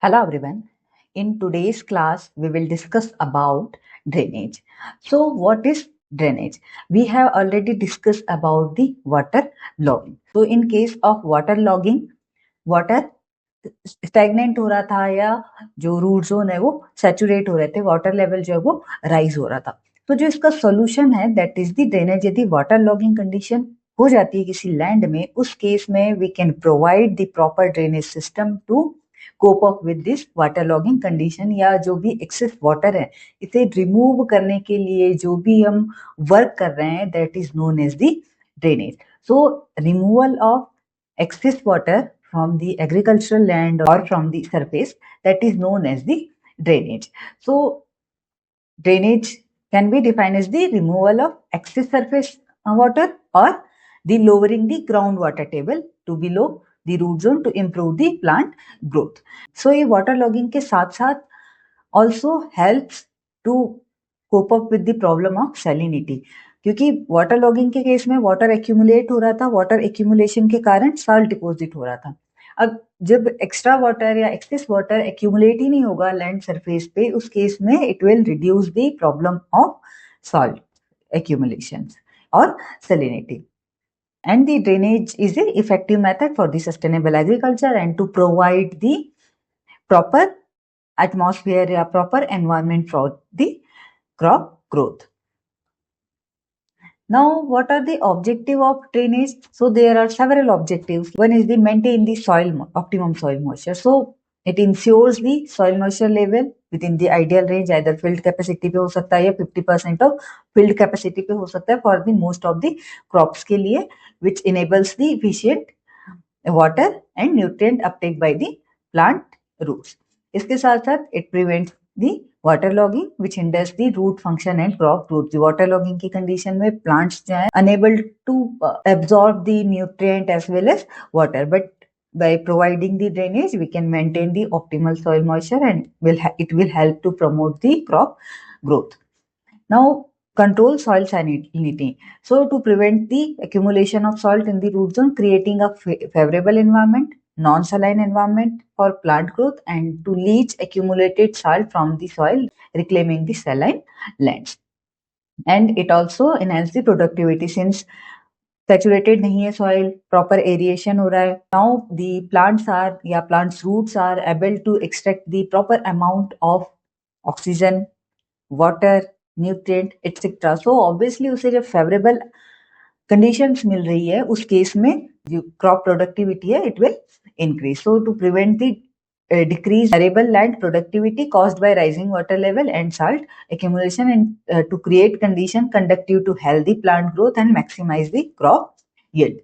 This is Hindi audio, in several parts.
Hello everyone. In today's class, we will discuss about drainage. So, what is drainage? We have already discussed about the water logging. So, in case of water logging, water stagnant हो रहा था या जो रूट जोन है वो सैचुरेट हो रहे थे, वाटर लेवल जो है वो राइज हो रहा था। तो जो इसका सोल्यूशन है दैट इज द ड्रेनेज। यदि वाटर लॉगिंग कंडीशन हो जाती है किसी लैंड में, उस केस में we can provide the proper drainage system to cope up with this water logging condition, या जो भी एक्सेस वाटर है इसे रिमूव करने के लिए जो भी हम वर्क कर रहे हैं that is known as the drainage. So removal of excess water from the agricultural land or from the surface, that is known as the drainage. So drainage can be defined as the removal of excess surface water or the lowering the groundwater table to below the root zone to improve the plant growth. So ये water logging के साथ साथ also helps to cope up with the problem of salinity, क्योंकि वाटर लॉगिंग के केस में वाटर एक्यूमुलेट हो रहा था, वाटर एक्यूमुलेशन के कारण सॉल्ट डिपॉजिट हो रहा था। अब जब एक्स्ट्रा वाटर या एक्सेस वाटर एक्यूमुलेट ही नहीं होगा लैंड सरफेस पे, उस केस में it will reduce the problem of salt accumulation और salinity. And the drainage is an effective method for the sustainable agriculture and to provide the proper atmosphere या proper environment for the crop growth. Now, what are the objective of drainage? So there are several objectives. One is the maintain the optimum soil moisture. So it ensures the soil moisture level within the ideal range, either filled capacity पे हो सकता है या 50% of filled capacity पे हो सकता है for the most of the crops के लिए, which enables the efficient water and nutrient uptake by the plant roots. इसके साथ साथ it prevents the water logging which hinders the root function and crop growth. Water logging की कंडीशन में प्लांट्स जो है unable to absorb the nutrient as well as water, but by providing the drainage we can maintain the optimal soil moisture and it will help to promote the crop growth. Now, control soil salinity. So to prevent the accumulation of salt in the root zone, creating a favorable environment, non-saline environment for plant growth, and to leach accumulated salt from the soil, reclaiming the saline lands. And it also enhance the productivity since saturated nahi hai soil, proper aeration ho raha hai. Now the plants are या plants roots are able to extract the proper amount of oxygen, water, nutrient etcetera. So obviously उसे जब फेवरेबल कंडीशंस मिल रही है उस केस में जो क्रॉप प्रोडक्टिविटी है it will increase. So to prevent the decrease arable land productivity caused by rising water level and salt accumulation, and to create condition conducive to healthy plant growth and maximize the crop yield.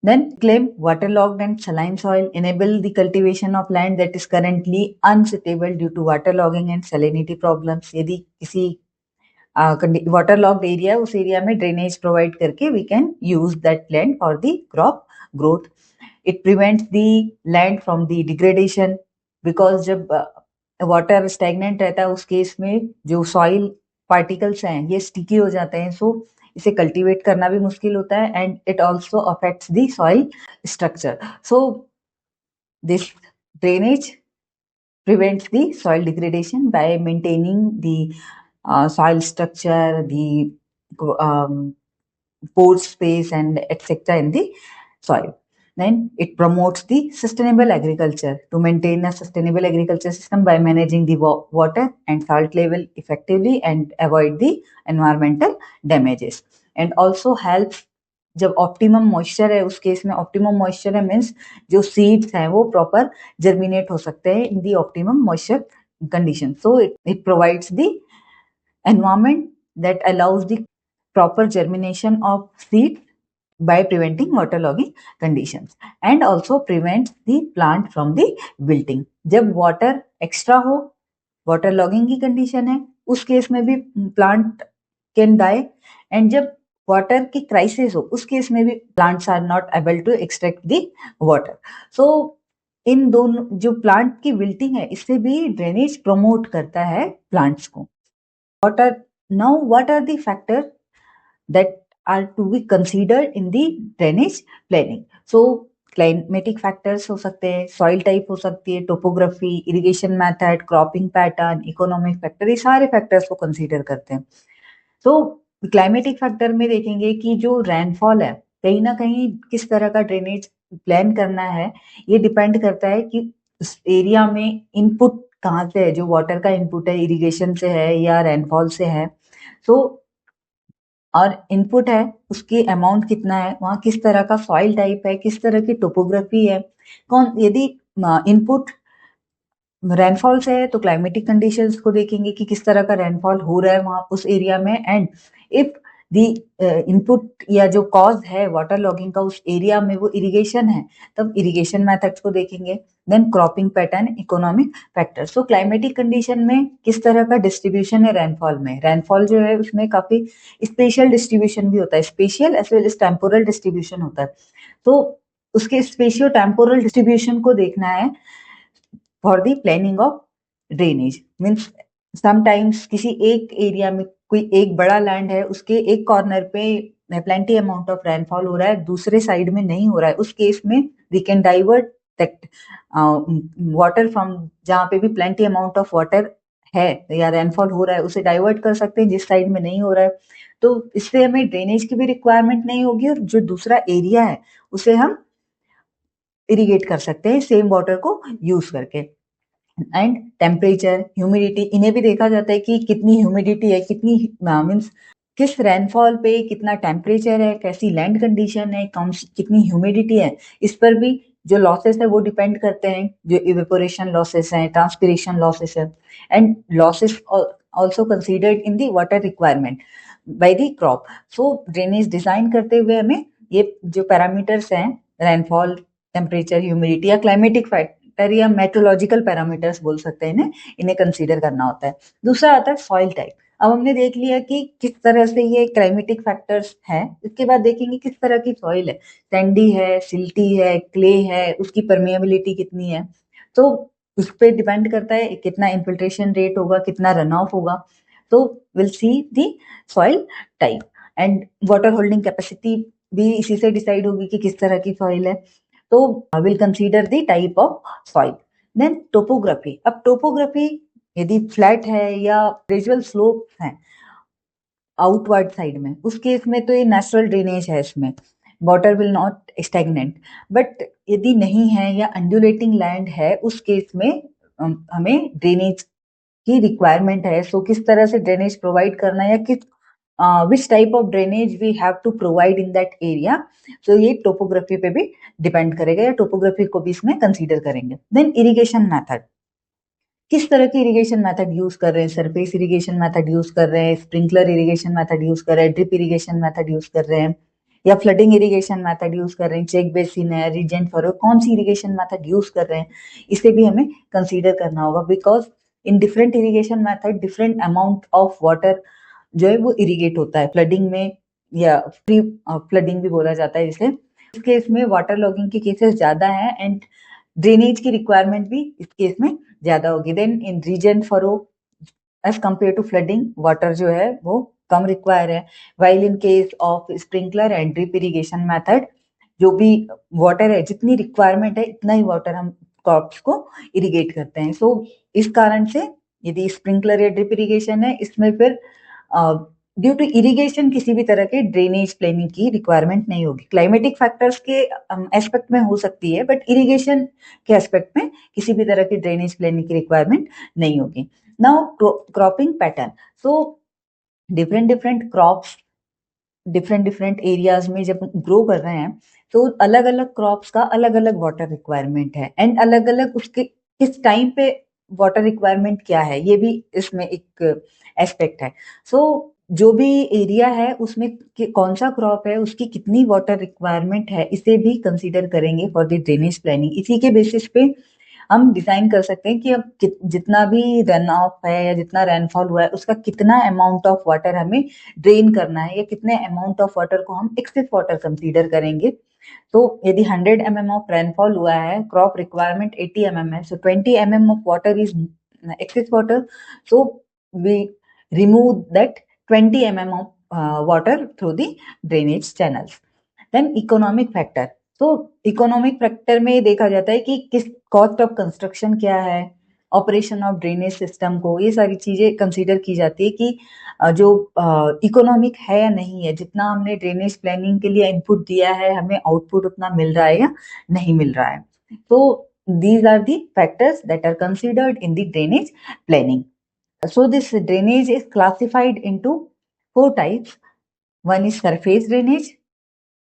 Then claim waterlogged and saline soil, enable the cultivation of land that is currently unsuitable due to waterlogging and salinity problems. यदि किसी वाटर लॉक्ड एरिया उस एरिया में ड्रेनेज प्रोवाइड करके we can use that land for the crop growth. It prevents the land from the degradation, because जब वाटर स्टैग्नेंट रहता है उस केस में जो सॉइल पार्टिकल्स हैं ये स्टिकी हो जाते हैं, सो इसे कल्टीवेट करना भी मुश्किल होता है and it also affects the soil structure. So this drainage prevents the soil degradation by maintaining the soil structure, the pore space and etc. in the soil. Then it promotes the sustainable agriculture to maintain a sustainable agriculture system by managing the water and salt level effectively and avoid the environmental damages. And also helps जब ऑप्टिमम मॉइस्चर है उस केस में, ऑप्टिमम मॉइस्चर है मीन्स जो सीड्स हैं वो प्रॉपर जर्मिनेट हो सकते हैं in the optimum moisture condition. So it provides the environment that allows the proper germination of seeds by preventing waterlogging conditions and also prevents the plant from the wilting. जब water extra हो, waterlogging की condition है, उस केस में भी plant can die, and जब water की crisis हो उस केस में भी plants are not able to extract the water. So इन दोनों जो प्लांट की विल्टिंग है इससे भी ड्रेनेज प्रमोट करता है प्लांट्स को. What are the factors that are to be considered in the drainage planning? So climatic factors हो सकते हैं, सॉइल टाइप हो सकती है, topography, irrigation method, cropping pattern, economic factor, ये सारे फैक्टर्स को कंसीडर करते हैं। तो क्लाइमेटिक फैक्टर में देखेंगे कि जो रेनफॉल है, कहीं ना कहीं किस तरह का ड्रेनेज प्लान करना है, ये डिपेंड करता है कि उस एरिया में इनपुट कहाँ से है, जो वाटर का इनपुट है इरिगेशन से है या रेनफॉल से है। सो और इनपुट है उसकी अमाउंट कितना है, वहाँ किस तरह का सॉइल टाइप है, किस तरह की टोपोग्राफी है, कौन यदि इनपुट रेनफॉल से है तो क्लाइमेटिक कंडीशंस को देखेंगे कि किस तरह का रेनफॉल हो रहा है वहां उस एरिया में, एंड इफ दी इनपुट या जो कॉज है वाटर लॉगिंग का उस एरिया में वो इरिगेशन है, तब इरिगेशन मेथड्स को देखेंगे। Then cropping pattern, economic factors. तो क्लाइमेटिक कंडीशन में किस तरह का डिस्ट्रीब्यूशन है रेनफॉल में, रेनफॉल जो है उसमें काफी स्पेशल डिस्ट्रीब्यूशन भी होता है, special as well as temporal distribution होता है। तो उसके स्पेशियो टेम्पोरल डिस्ट्रीब्यूशन को देखना है for the planning of drainage. Means sometimes किसी एक एरिया में कोई एक बड़ा लैंड है, उसके एक कॉर्नर पे प्लेंटी अमाउंट ऑफ रेनफॉल हो रहा है, दूसरे साइड में नहीं हो रहा है, उस केस में we can divert that water from जहाँ पे भी प्लेंटी अमाउंट ऑफ वाटर है या रेनफॉल हो रहा है उसे डाइवर्ट कर सकते हैं जिस साइड में नहीं हो रहा है। तो इससे हमें ड्रेनेज की भी रिक्वायरमेंट नहीं होगी और जो दूसरा एरिया है उसे हम इरिगेट कर सकते हैं सेम वाटर को यूज करके। एंड टेम्परेचर, ह्यूमिडिटी, इन्हें भी देखा जाता है कि कितनी ह्यूमिडिटी है, कितनी मीन्स किस रेनफॉल पे कितना टेम्परेचर है, कैसी लैंड कंडीशन है, कौन सी कितनी ह्यूमिडिटी है, इस पर भी जो लॉसेस है वो डिपेंड करते हैं, जो इवेपोरेशन लॉसेस हैं, ट्रांसपिरेशन लॉसेस है, and losses also considered in the water requirement by the crop. So drainage design करते हुए हमें ये जो पैरामीटर्स हैं, रेनफॉल, टेम्परेचर, ह्यूमिडिटी या क्लाइमेटिक फैक्टर या मेट्रोलॉजिकल पैरामीटर्स बोल सकते हैं इन्हें कंसीडर करना होता है। दूसरा आता है सॉइल टाइप। अब हमने देख लिया कि किस तरह से ये क्लाइमेटिक फैक्टर्स हैं, इसके बाद देखेंगे किस तरह की सॉइल है, सैंडी है, सिल्टी है, क्ले है, उसकी परमिएबिलिटी कितनी है। तो उस पर डिपेंड करता है कितना इन्फिल्ट्रेशन रेट होगा, कितना रन ऑफ होगा। तो will see the soil type and water holding capacity भी इसी से डिसाइड होगी कि किस तरह की सॉइल है। तो will consider the type of soil. Then topography. अब टोपोग्राफी यदि फ्लैट है या ग्रेजुअल स्लोप है आउटवर्ड साइड में, उस केस में तो ये नेचुरल ड्रेनेज है, इसमें water will not stagnant. But यदि नहीं है या अंडुलेटिंग लैंड है, उस केस में हमें ड्रेनेज की रिक्वायरमेंट है। सो किस तरह से ड्रेनेज प्रोवाइड करना है या किस which type of drainage we have to provide in that area, so ये टोपोग्राफी पे भी डिपेंड करेगा या टोपोग्राफी को भी इसमें कंसीडर करेंगे। देन इरिगेशन मेथड, किस तरह की इरिगेशन मेथड यूज कर रहे हैं, सरफेस इरिगेशन मेथड यूज कर रहे हैं, स्प्रिंकलर इरिगेशन मेथड यूज कर रहे हैं, ड्रिप इरिगेशन मेथड यूज कर रहे हैं, या फ्लडिंग इरिगेशन मेथड यूज कर रहे हैं, चेक बेसिन है, रीजेंट फरो, कौन सी इरिगेशन मेथड यूज कर रहे हैं, इसे भी हमें कंसीडर करना होगा। Because in different irrigation method different amount of water जो है वो इरिगेट होता है फ्लडिंग में, या प्री फ्लडिंग भी बोला जाता है इसे। इस केस में वाटर लॉगिंग के केसेस ज्यादा है एंड ड्रेनेज की रिक्वायरमेंट भी इस केस में ज्यादा होगी। Then in region furrow as compare to flooding water जो है वो कम रिक्वायर है, while in case of sprinkler and drip irrigation method जो भी वाटर है, जितनी रिक्वायरमेंट है इतना ही वाटर हम क्रॉप्स को इरिगेट करते हैं। सो इस कारण से यदि स्प्रिंकलर या ड्रिप इरिगेशन है, इसमें फिर ड्यू टू इरिगेशन किसी भी तरह के ड्रेनेज प्लानिंग की रिक्वायरमेंट नहीं होगी। क्लाइमेटिक फैक्टर्स के एस्पेक्ट में हो सकती है, बट इरिगेशन के एस्पेक्ट में किसी भी तरह की ड्रेनेज प्लानिंग की रिक्वायरमेंट नहीं होगी। Now cropping pattern. So different different crops different different areas में जब ग्रो कर रहे हैं तो अलग अलग क्रॉप्स का अलग अलग वाटर रिक्वायरमेंट है, एंड अलग अलग उसके किस टाइम पे वाटर रिक्वायरमेंट क्या है, ये भी इसमें एक एस्पेक्ट है। सो जो भी एरिया है उसमें कौन सा क्रॉप है, उसकी कितनी वाटर रिक्वायरमेंट है, इसे भी कंसीडर करेंगे फॉर द ड्रेनेज प्लानिंग। इसी के बेसिस पे हम डिसाइन कर सकते हैं कि अब जितना भी रन ऑफ है या जितना रेनफॉल हुआ है उसका कितना अमाउंट ऑफ वाटर हमें ड्रेन करना है, या कितने अमाउंट ऑफ वाटर को हम एक्सेस वाटर कंसीडर करेंगे। तो यदि 100 mm ऑफ रेनफॉल हुआ है, क्रॉप रिक्वायरमेंट 80 mm है, so 20 mm of water is excess water, so we remove that 20 mm of water through the drainage channels. Then economic factor. तो इकोनॉमिक फैक्टर में देखा जाता है कि किस कॉस्ट ऑफ कंस्ट्रक्शन क्या है, ऑपरेशन ऑफ ड्रेनेज सिस्टम को, ये सारी चीजें कंसीडर की जाती है कि जो इकोनॉमिक है या नहीं है, जितना हमने ड्रेनेज प्लानिंग के लिए इनपुट दिया है हमें आउटपुट उतना मिल रहा है या नहीं मिल रहा है। तो these are the factors that are considered in the drainage planning. So this drainage is classified into 4 types. One is surface drainage,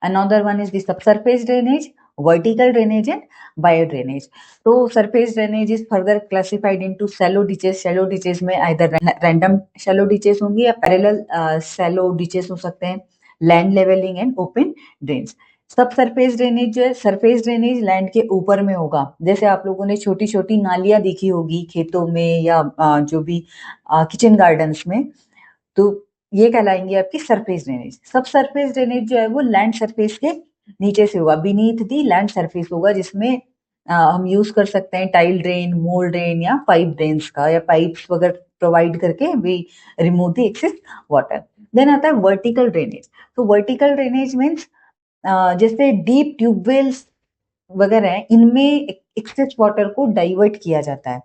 another one is the subsurface drainage, vertical drainage and biodrainage. So surface drainage is further classified into shallow ditches. Shallow ditches में either random shallow ditches होंगी या parallel shallow ditches हो सकते हैं, land leveling and open drains. सब सरफेस ड्रेनेज जो है, सरफेस ड्रेनेज लैंड के ऊपर में होगा, जैसे आप लोगों ने छोटी छोटी नालियां देखी होगी खेतों में या जो भी किचन गार्डन्स में, तो ये कहलाएंगे आपकी सरफेस ड्रेनेज। सब सरफेस ड्रेनेज जो है वो लैंड सरफेस के नीचे से होगा, बीनीथ दी लैंड सरफेस होगा, जिसमें हम यूज कर सकते हैं टाइल ड्रेन, मोल ड्रेन या पाइप ड्रेन्स का, या पाइप्स वगैरह प्रोवाइड करके we remove the excess water. Then आता है वर्टिकल ड्रेनेज। तो वर्टिकल ड्रेनेज मीन्स जैसे डीप ट्यूबवेल्स वगैरह हैं, इनमें एक्सेस वाटर को डाइवर्ट किया जाता है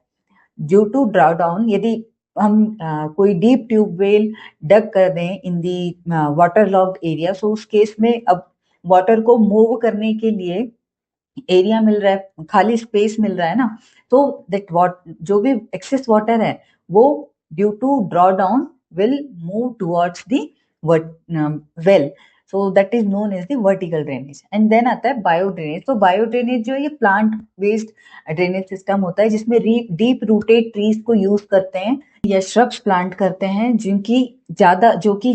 ड्यू टू ड्रॉ डाउन। यदि हम कोई डीप ट्यूबवेल डग कर दें इन दी वाटर लॉग्ड एरिया, सो उस केस में अब वाटर को मूव करने के लिए एरिया मिल रहा है, खाली स्पेस मिल रहा है ना, तो दैट जो भी एक्सेस वाटर है वो due to draw down will move towards the well, so that is known as the vertical drainage. And then आता है बायो ड्रेनेज। तो बायो ड्रेनेज जो है ये प्लांट बेस्ड ड्रेनेज सिस्टम होता है, जिसमें डीप रूटेड ट्रीज को यूज करते हैं या श्रब्स प्लांट करते हैं जिनकी ज्यादा, जो कि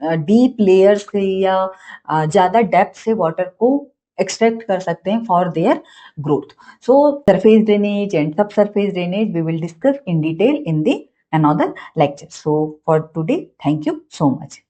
डीप लेयर्स से या ज्यादा डेप्थ से वाटर को एक्सट्रैक्ट कर सकते हैं for their growth. So surface drainage and sub surface drainage we will discuss in detail in the another lecture. So for today, thank you so much.